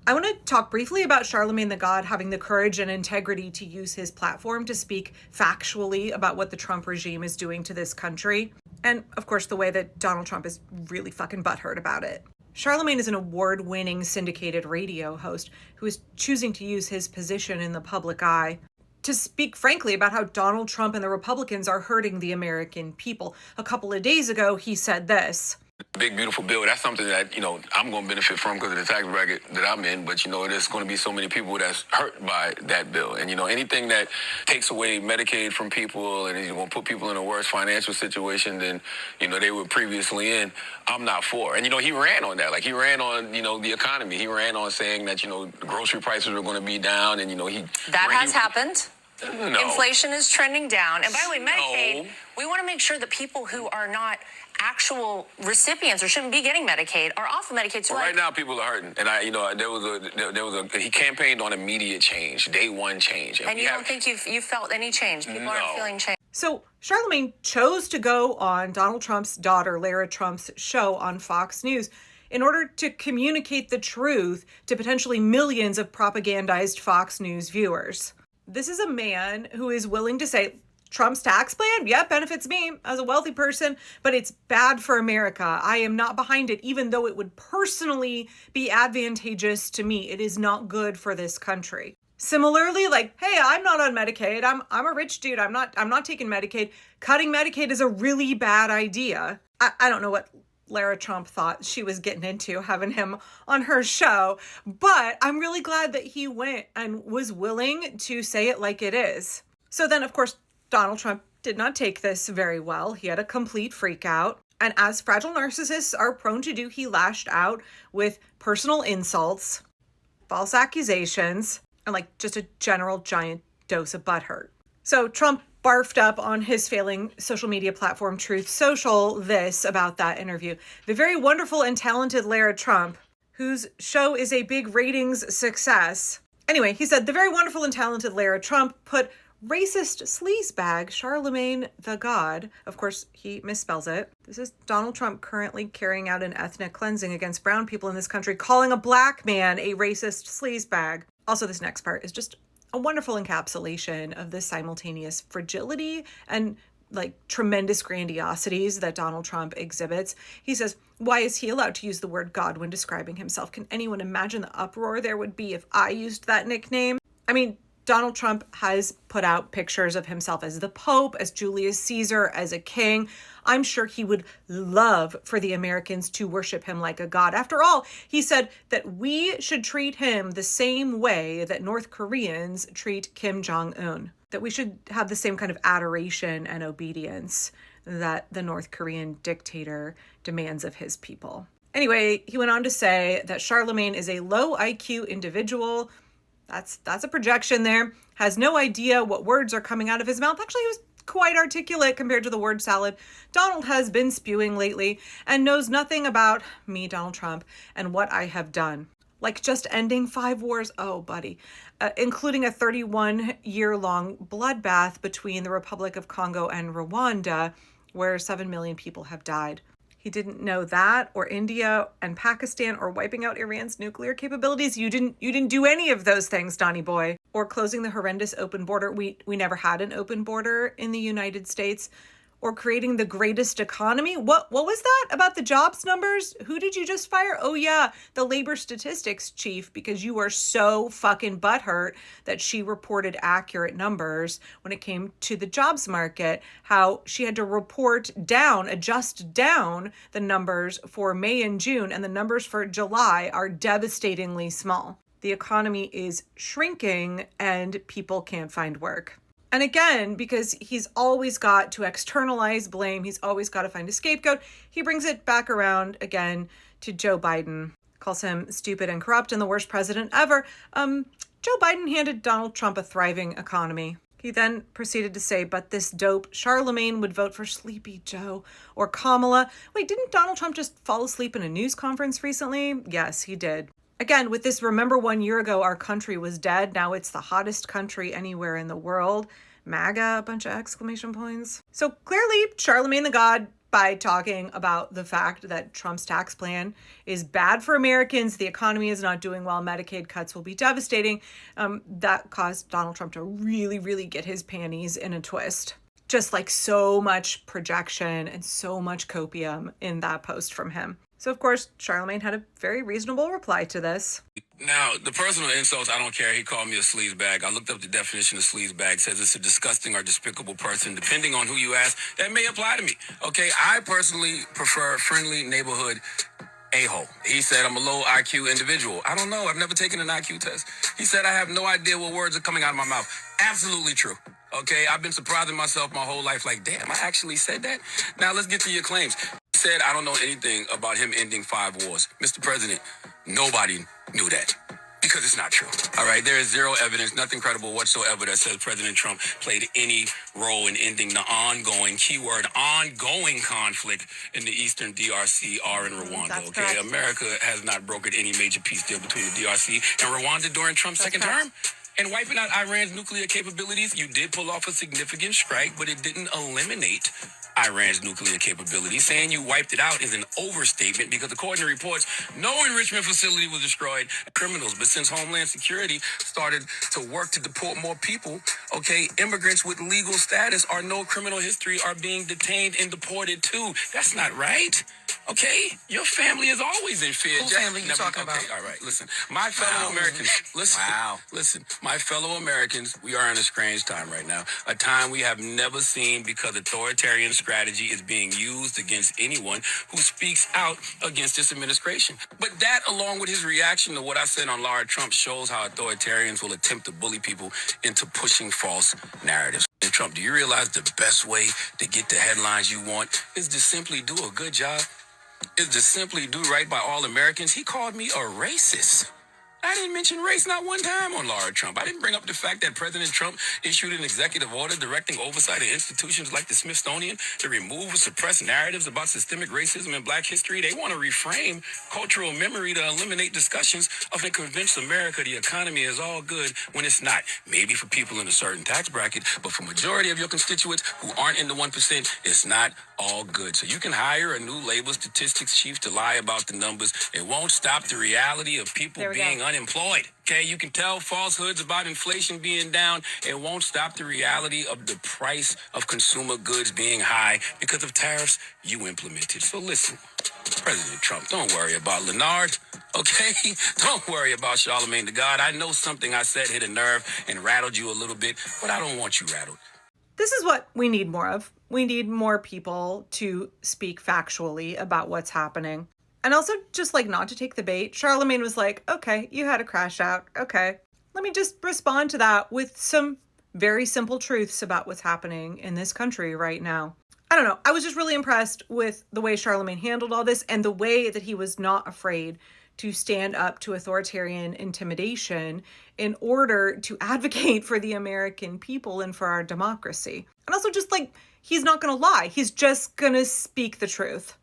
I want to talk briefly about Charlamagne the God having the courage and integrity to use his platform to speak factually about what the Trump regime is doing to this country. And of course, the way that Donald Trump is really fucking butthurt about it. Charlamagne is an award-winning syndicated radio host who is choosing to use his position in the public eye to speak frankly about how Donald Trump and the Republicans are hurting the American people. A couple of days ago, he said this. Big, beautiful bill. That's something that, I'm going to benefit from because of the tax bracket that I'm in. But, there's going to be so many people that's hurt by that bill. And, anything that takes away Medicaid from people and is going to put people in a worse financial situation than, they were previously in, I'm not for. And, he ran on that. Like, he ran on, the economy. He ran on saying that, grocery prices are going to be down. And, That has happened. No. Inflation is trending down. And by the way, Medicaid, we want to make sure that people who are not actual recipients or shouldn't be getting Medicaid are off of Medicaid. So right now people are hurting. And he campaigned on immediate change, day one change. And you don't think you've felt any change? People aren't feeling change. So Charlamagne chose to go on Donald Trump's daughter, Lara Trump's show on Fox News in order to communicate the truth to potentially millions of propagandized Fox News viewers. This is a man who is willing to say, Trump's tax plan, benefits me as a wealthy person, but it's bad for America. I am not behind it, even though it would personally be advantageous to me. It is not good for this country. Similarly, hey, I'm not on Medicaid. I'm a rich dude. I'm not taking Medicaid. Cutting Medicaid is a really bad idea. I don't know what Lara Trump thought she was getting into having him on her show, but I'm really glad that he went and was willing to say it like it is. So then, of course, Donald Trump did not take this very well. He had a complete freak out. And as fragile narcissists are prone to do, he lashed out with personal insults, false accusations, and just a general giant dose of butthurt. So Trump barfed up on his failing social media platform Truth Social this about that interview. The very wonderful and talented Lara Trump, whose show is a big ratings success. Anyway, he said, the very wonderful and talented Lara Trump put racist sleazebag Charlamagne the God. Of course, he misspells it. This is Donald Trump currently carrying out an ethnic cleansing against brown people in this country, calling a black man a racist sleazebag. Also, this next part is just a wonderful encapsulation of the simultaneous fragility and tremendous grandiosities that Donald Trump exhibits. He says, why is he allowed to use the word God when describing himself? Can anyone imagine the uproar there would be if I used that nickname? I mean, Donald Trump has put out pictures of himself as the Pope, as Julius Caesar, as a king. I'm sure he would love for the Americans to worship him like a god. After all, he said that we should treat him the same way that North Koreans treat Kim Jong-un, that we should have the same kind of adoration and obedience that the North Korean dictator demands of his people. Anyway, he went on to say that Charlamagne is a low IQ individual. That's a projection there. Has no idea what words are coming out of his mouth. Actually, he was quite articulate compared to the word salad Donald has been spewing lately and knows nothing about me, Donald Trump, and what I have done. Like just ending 5 wars. Oh, buddy. Including a 31-year-long bloodbath between the Republic of Congo and Rwanda, where 7 million people have died. He didn't know that, or India and Pakistan, or wiping out Iran's nuclear capabilities. You didn't do any of those things, Donnie boy. Or closing the horrendous open border. We never had an open border in the United States. Or creating the greatest economy. What was that about the jobs numbers? Who did you just fire? Oh yeah, the labor statistics chief, because you were so fucking butthurt that she reported accurate numbers when it came to the jobs market, how she had to adjust down the numbers for May and June, and the numbers for July are devastatingly small. The economy is shrinking and people can't find work. And again, because he's always got to externalize blame, he's always got to find a scapegoat, he brings it back around again to Joe Biden, calls him stupid and corrupt and the worst president ever. Joe Biden handed Donald Trump a thriving economy. He then proceeded to say, but this dope Charlamagne would vote for Sleepy Joe or Kamala. Wait, didn't Donald Trump just fall asleep in a news conference recently? Yes, he did. Again, with this, remember 1 year ago, our country was dead. Now it's the hottest country anywhere in the world. MAGA, a bunch of exclamation points. So clearly, Charlamagne the God by talking about the fact that Trump's tax plan is bad for Americans. The economy is not doing well. Medicaid cuts will be devastating. That caused Donald Trump to really, really get his panties in a twist. Just like so much projection and so much copium in that post from him. So, of course, Charlamagne had a very reasonable reply to this. Now, the personal insults, I don't care. He called me a sleazebag. I looked up the definition of sleazebag. Says it's a disgusting or despicable person. Depending on who you ask, that may apply to me. Okay, I personally prefer friendly neighborhood a-hole. He said I'm a low IQ individual. I don't know. I've never taken an IQ test. He said I have no idea what words are coming out of my mouth. Absolutely true. Okay, I've been surprising myself my whole life. Like, damn, I actually said that? Now, let's get to your claims. He said I don't know anything about him ending 5 wars. Mr. President, nobody knew that. Because it's not true. All right, there is zero evidence, nothing credible whatsoever that says President Trump played any role in ending the ongoing, keyword, ongoing conflict in the Eastern DRC or in Rwanda. That's okay, correct. America has not brokered any major peace deal between the DRC and Rwanda during Trump's second term. And wiping out Iran's nuclear capabilities, you did pull off a significant strike, but it didn't eliminate Iran's nuclear capabilities. Saying you wiped it out is an overstatement because according to reports, no enrichment facility was destroyed. Criminals, but since Homeland Security started to work to deport more people, okay, immigrants with legal status or no criminal history are being detained and deported too. That's not right. Okay, your family is always in fear. Whose family you talking about? Okay, all right, listen. My fellow Americans, listen. My fellow Americans, we are in a strange time right now. A time we have never seen because authoritarian strategy is being used against anyone who speaks out against this administration. But that, along with his reaction to what I said on Lara Tr, shows how authoritarians will attempt to bully people into pushing false narratives. And Trump, do you realize the best way to get the headlines you want is to simply do a good job? Is to simply do right by all Americans? He called me a racist. I didn't mention race not one time on Lara Tr. I didn't bring up the fact that President Trump issued an executive order directing oversight of institutions like the Smithsonian to remove or suppress narratives about systemic racism and black history. They want to reframe cultural memory to eliminate discussions of and convince America the economy is all good when it's not. Maybe for people in a certain tax bracket, but for majority of your constituents who aren't in the 1%, it's not all good. So you can hire a new labor statistics chief to lie about the numbers. It won't stop the reality of people being unemployed. Okay, you can tell falsehoods about inflation being down. It won't stop the reality of the price of consumer goods being high because of tariffs you implemented. So listen, President Trump, don't worry about Leonard, okay? Don't worry about Charlamagne the God. I know something I said hit a nerve and rattled you a little bit, but I don't want you rattled. This is what we need more of. We need more people to speak factually about what's happening. And also, just like not to take the bait, Charlamagne was like, okay, you had a crash out. Okay, let me just respond to that with some very simple truths about what's happening in this country right now. I don't know. I was just really impressed with the way Charlamagne handled all this and the way that he was not afraid to stand up to authoritarian intimidation in order to advocate for the American people and for our democracy. And also just like, he's not going to lie. He's just going to speak the truth.